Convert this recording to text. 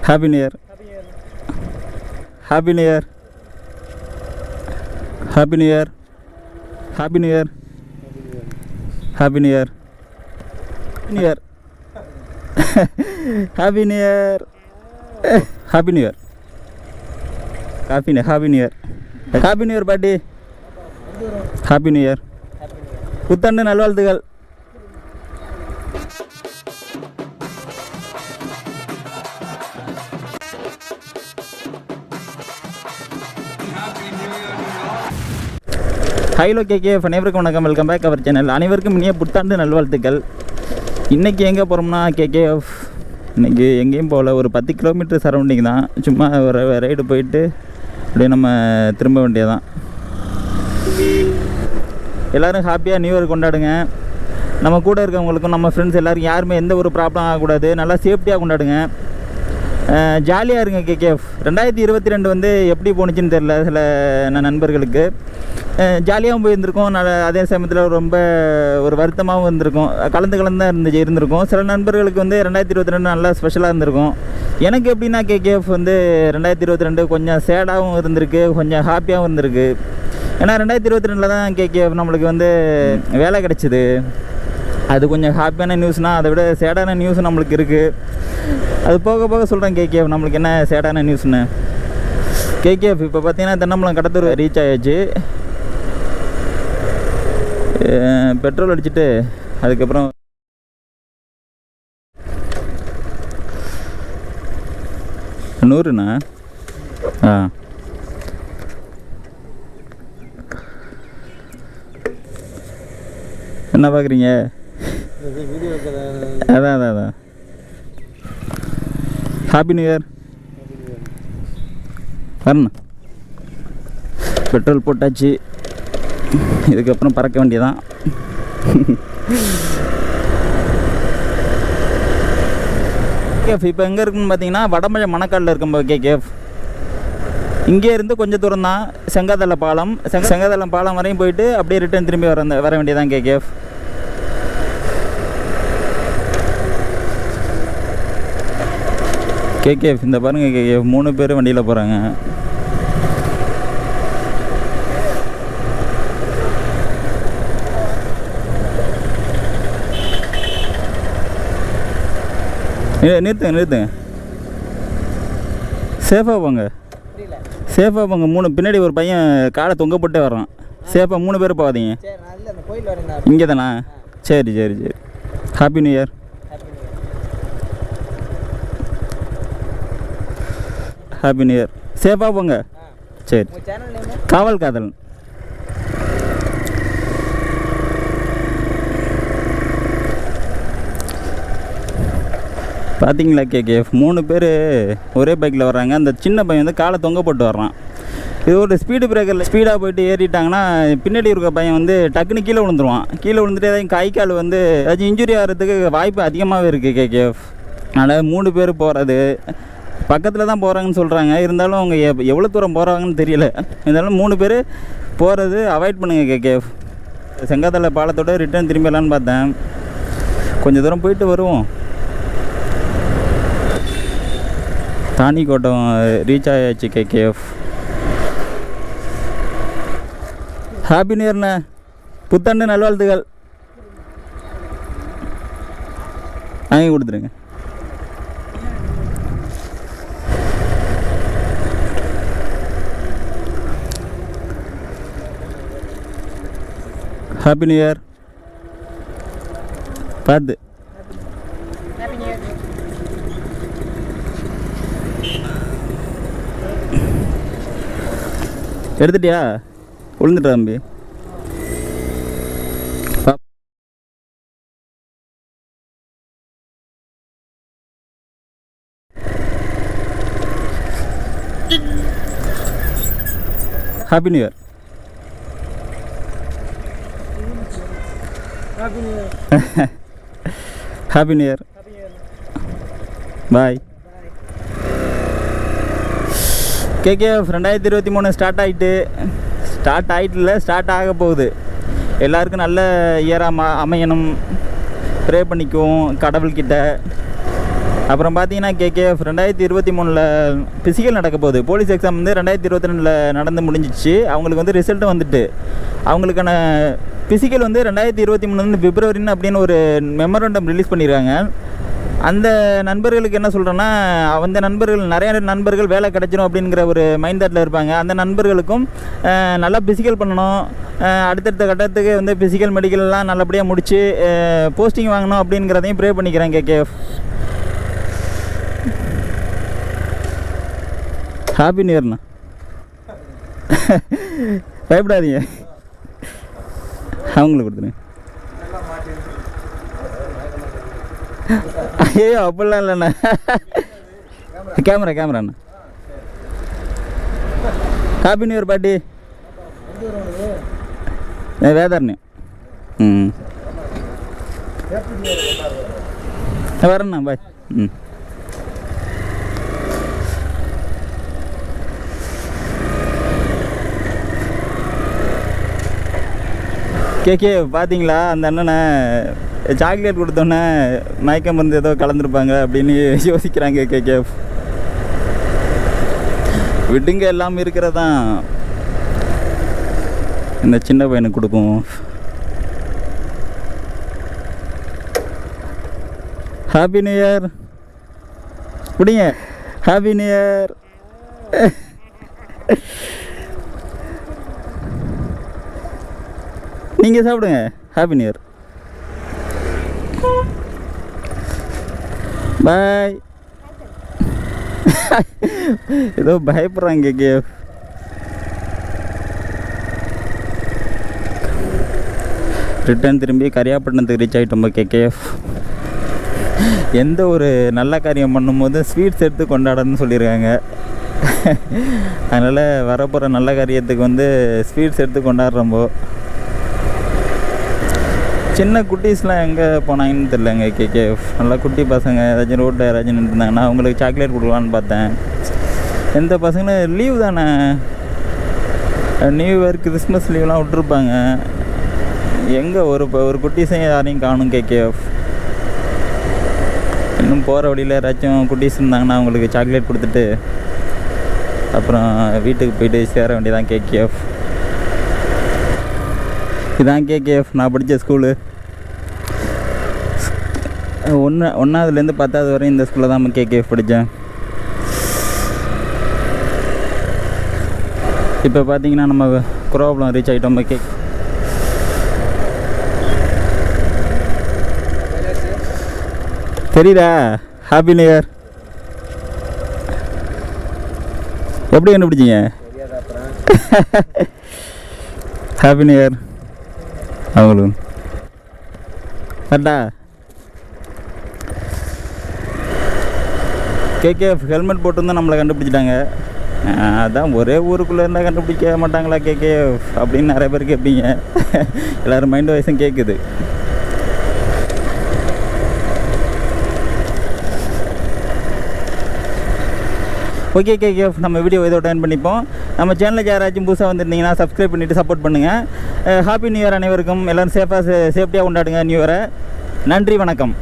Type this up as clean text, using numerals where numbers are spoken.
Happy New Year. Happy New Year. Happy New Year. Happy New Year. Happy New Year. New Year. Happy New Year. Happy New Year. Happy New Year. Happy New Year. Happy New Year buddy. Happy New Year. புத்தாண்டு நல்வாழ்த்துகள். Hello KKF அனைவருக்கும் வணக்கம். Welcome back our channel. அனைவருக்கும் இனிய புத்தாண்டு நல்வாழ்த்துக்கள். இன்றைக்கி எங்கே போகிறோம்னா KKF இன்றைக்கி எங்கேயும் போகல. ஒரு 10 கிலோமீட்டர் சரௌண்டிங் தான். சும்மா ஒரு ரைடு போயிட்டு அப்படியே நம்ம திரும்ப வேண்டியதான். எல்லோரும் ஹாப்பியாக நியூ இயர் கொண்டாடுங்க. நம்ம கூட இருக்கவங்களுக்கும் நம்ம ஃப்ரெண்ட்ஸ் எல்லோருக்கும் யாருமே எந்த ஒரு ப்ராப்ளம் ஆகக்கூடாது. நல்லா சேஃப்டியாக கொண்டாடுங்க. ஜாலியாக இருங்க KKF. 2022 வந்து எப்படி போணுச்சுன்னு தெரில சில நண்பர்களுக்கு. ஜாலியாகவும் போயிருந்துருக்கோம், அதே சமயத்தில் ரொம்ப ஒரு வருத்தமாகவும் இருந்திருக்கும். கலந்து தான் இருந்திருக்கும். சில நண்பர்களுக்கு வந்து 2022 நல்லா ஸ்பெஷலாக இருந்திருக்கும். எனக்கு எப்படின்னா KKF வந்து 2022 கொஞ்சம் சேடாகவும் இருந்திருக்கு, கொஞ்சம் ஹாப்பியாகவும் இருந்திருக்கு. ஏன்னா 2022 தான் KKF நம்மளுக்கு வந்து வேலை கிடச்சிது. அது கொஞ்சம் ஹாப்பியான நியூஸ்னால் அதை விட சேடான நியூஸ் நம்மளுக்கு இருக்குது. அது போக போக சொல்கிறேன் KKF நம்மளுக்கு என்ன சேடான நியூஸ்னு. KKF இப்போ பார்த்தீங்கன்னா தென்னம்பலம் கடத்தூர் ரீச் ஆகிடுச்சு. பெட்ரோல் அடிச்சுட்டு அதுக்கப்புறம் நூறுண்ணா. என்ன பார்க்குறீங்க? அதான் ஹாப்பி நியூ இயர். வரணும். பெட்ரோல் போட்டாச்சு. இதுக்கப்புறம் பறக்க வேண்டியதான். இப்போ எங்கே இருக்குன்னு பார்த்தீங்கன்னா வடமழை மணக்காலில் இருக்கும் KKF. இங்கே இருந்து கொஞ்சம் தூரம் தான் செங்காத்தலை பாலம். செங்காத்தலை பாலம் வரையும் போயிட்டு அப்படியே ரிட்டர்ன் திரும்பி வர வேண்டியதான் KKF. KKF இந்த பாருங்க KKF 3 பேர் வண்டியில் போகிறாங்க. நிறுத்துங்க. சேஃபாக போங்க. 3 பின்னாடி ஒரு பையன் காலை தொங்க போட்டே வர்றான். சேஃபாக 3 பேர் போகாதீங்க. இங்கே தானா? சரி. Happy new year. Happy new year. சேஃபாக போங்க. சரி. காவல் காதலன். பார்த்தீங்களா KKF 3 பேர் ஒரே பைக்கில் வர்றாங்க. அந்த சின்ன பையன் வந்து காலை தொங்க போட்டு வர்றான். இது ஒரு ஸ்பீடு பிரேக்கரில் ஸ்பீடாக போயிட்டு ஏறிட்டாங்கன்னா பின்னாடி இருக்க பையன் வந்து டக்குன்னு கீழே விழுந்துருவான். கீழே விழுந்துட்டு ஏதாவது கை கால் வந்து ஏதாச்சும் இன்ஜுரி ஆகிறதுக்கு வாய்ப்பு அதிகமாகவே இருக்குது KKF. அதனால் 3 பேர் போகிறது பக்கத்தில் தான் போகிறாங்கன்னு சொல்கிறாங்க. இருந்தாலும் அவங்க எவ்வளோ தூரம் போகிறாங்கன்னு தெரியல. இருந்தாலும் 3 பேர் போகிறது அவாய்ட் பண்ணுங்கள் KKF. செங்காத்தலை பாலத்தோடு ரிட்டர்ன் திரும்பிடலான்னு பார்த்தேன். கொஞ்சம் தூரம் போயிட்டு வருவோம். தானிக்கோட்டம் ரீச் ஆயாச்சு KKF. ஹாப்பி நியூ இயர்ண்ணே. புத்தாண்டு நல்வாழ்த்துகள். வாங்கி கொடுத்துருங்க. Happy new year. பார்த்து எடுத்துட்டியா? விழுந்துட்டா தம்பி. Happy new year. Happy new year. Bye. KKF 2023 start ஆக போகுது. எல்லாருக்கும் நல்ல இயராக அமையணும் ப்ரே பண்ணிக்குவோம் கடவுள்கிட்ட. அப்புறம் பார்த்தீங்கன்னா KKF 2023 ஃபிசிக்கல் நடக்க போகுது. போலீஸ் எக்ஸாம் வந்து 2022 நடந்து முடிஞ்சிச்சு. அவங்களுக்கு வந்து ரிசல்ட்டும் வந்துட்டு அவங்களுக்கான ஃபிசிக்கல் வந்து 2023 பிப்ரவரின்னு அப்படின்னு ஒரு மெமரண்டம் ரிலீஸ் பண்ணியிருக்காங்க. அந்த நண்பர்களுக்கு என்ன சொல்கிறேன்னா, அந்த நண்பர்கள் நிறைய நண்பர்கள் வேலை கிடச்சிடும் அப்படிங்கிற ஒரு மைண்ட் தாட்டில் இருப்பாங்க. அந்த நண்பர்களுக்கும் நல்லா ஃபிசிக்கல் பண்ணணும், அடுத்தடுத்த கட்டத்துக்கு வந்து ஃபிசிக்கல் மெடிக்கல்லாம் நல்லபடியாக முடித்து போஸ்டிங் வாங்கணும் அப்படிங்கிறதையும் ப்ரே பண்ணிக்கிறேன். KKF ஹாப்பி நியூ இயர்ண்ணா. பயப்படாதீங்க, அவங்களுக்கு கொடுத்துருங்க. ஐயோ அப்படிலாம் இல்லைண்ணா. கேமராண்ணா. ஹாப்பி நியூ இயர் பாட்டி. வேதாரணி. வரேண்ணா, பாய். KKF பார்த்தீங்களா, அந்த அண்ணனை சாக்லேட் கொடுத்தோன்னே மயக்கம் வந்து ஏதோ கலந்துருப்பாங்க அப்படின்னு யோசிக்கிறாங்க KKF. விடுங்க, எல்லாம் இருக்கிறதான். இந்த சின்ன பையனுக்கு கொடுப்போம். Happy new year. பிடிங்க. Happy new year. நீங்கள் சாப்பிடுங்க. Happy new year. பாய். ஏதோ பயப்படுறாங்க KKF. ரிட்டர்ன் திரும்பி கரியாப்பட்டினத்துக்கு ரீச் ஆகிட்டோம் KKF. எந்த ஒரு நல்ல காரியம் பண்ணும்போது ஸ்வீட்ஸ் எடுத்து கொண்டாடணும்னு சொல்லியிருக்காங்க. அதனால் வரப்போகிற நல்ல காரியத்துக்கு வந்து ஸ்வீட்ஸ் எடுத்து கொண்டாடுறோம்போ. சின்ன குட்டீஸ்லாம் எங்கே போனாங்கன்னு தெரிலங்க KKF. நல்லா குட்டி பசங்க ஏதாச்சும் ரோட்டில் யாராச்சும் நின்றுருந்தாங்கன்னா அவங்களுக்கு சாக்லேட் கொடுக்கலான்னு பார்த்தேன். எந்த பசங்களும் லீவ் தானே, நியூ இயர் கிறிஸ்மஸ் லீவ்லாம் விட்ருப்பாங்க. எங்கே ஒரு குட்டீஸையும் யாரையும் காணும் KKF. இன்னும் போகிற வழியில் யாராச்சும் குட்டீஸ் இருந்தாங்கன்னா அவங்களுக்கு சாக்லேட் கொடுத்துட்டு அப்புறம் வீட்டுக்கு போயிட்டு சேர வேண்டியதான் KKF. இதான் KKF. நான் படித்த ஸ்கூலு 1ஆவதுலேருந்து 10ஆவது வரையும் இந்த ஸ்கூலில் தான் KKF படித்தேன். இப்போ பார்த்தீங்கன்னா நம்ம குரோபலம் ரீச் ஆகிட்டோம். தெரியுதா? Happy new year. எப்படி கண்டுபிடிச்சிங்க? Happy new year. அவங்களுக்கு கரெக்டா? KKF ஹெல்மெட் போட்டுருந்தா நம்மளை கண்டுபிடிச்சிட்டாங்க. அதான் ஒரே ஊருக்குள்ளே இருந்தால் கண்டுபிடிக்க மாட்டாங்களா KKF அப்படின்னு நிறைய பேர் கேட்பீங்க. எல்லோரும் மைண்ட் வாய்ஸும் கேட்குது. ஓகே KKF, நம்ம வீடியோ இதோட எண்ட் பண்ணிப்போம். நம்ம சேனலுக்கு யாராச்சும் புதுசாக வந்துருந்தீங்கன்னா சப்ஸ்கிரைப் பண்ணிவிட்டு சப்போர்ட் பண்ணுங்கள். ஹாப்பி நியூ இயர் அனைவருக்கும். எல்லோரும் சேஃப்டியாக கொண்டாடுங்க நியூ இயரை. நன்றி, வணக்கம்.